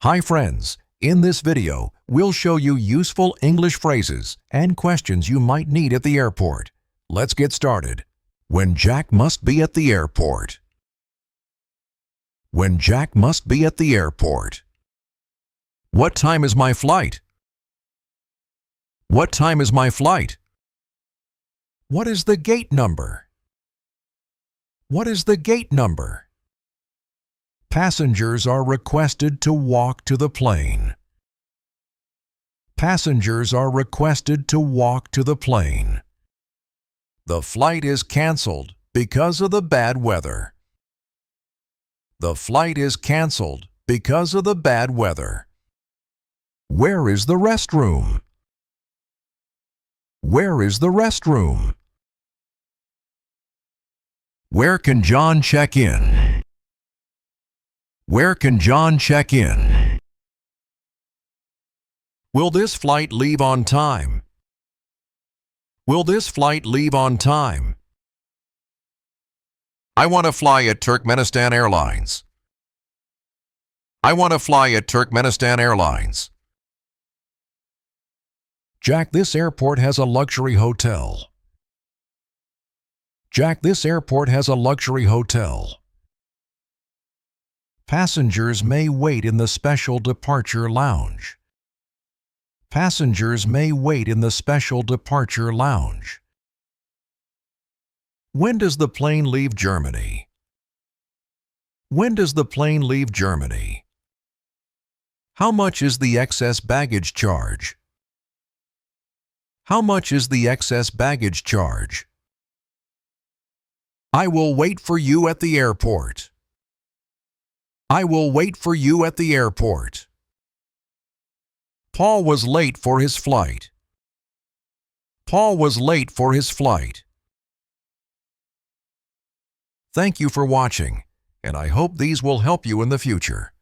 Hi friends, in this video, we'll show you useful English phrases and questions you might need at the airport. Let's get started. When Jack must be at the airport. When Jack must be at the airport. What time is my flight? What time is my flight? What is the gate number? What is the gate number? Passengers are requested to walk to the plane. Passengers are requested to walk to the plane. The flight is canceled because of the bad weather. The flight is canceled because of the bad weather. Where is the restroom? Where is the restroom? Where can John check in? Where can John check in? Will this flight leave on time? Will this flight leave on time? I want to fly at Turkmenistan Airlines. I want to fly at Turkmenistan Airlines. Jack, this airport has a luxury hotel. Jack, this airport has a luxury hotel. Passengers may wait in the special departure lounge. Passengers may wait in the special departure lounge. When does the plane leave Germany? When does the plane leave Germany? How much is the excess baggage charge? How much is the excess baggage charge? I will wait for you at the airport. I will wait for you at the airport. Paul was late for his flight. Paul was late for his flight. Thank you for watching, and I hope these will help you in the future.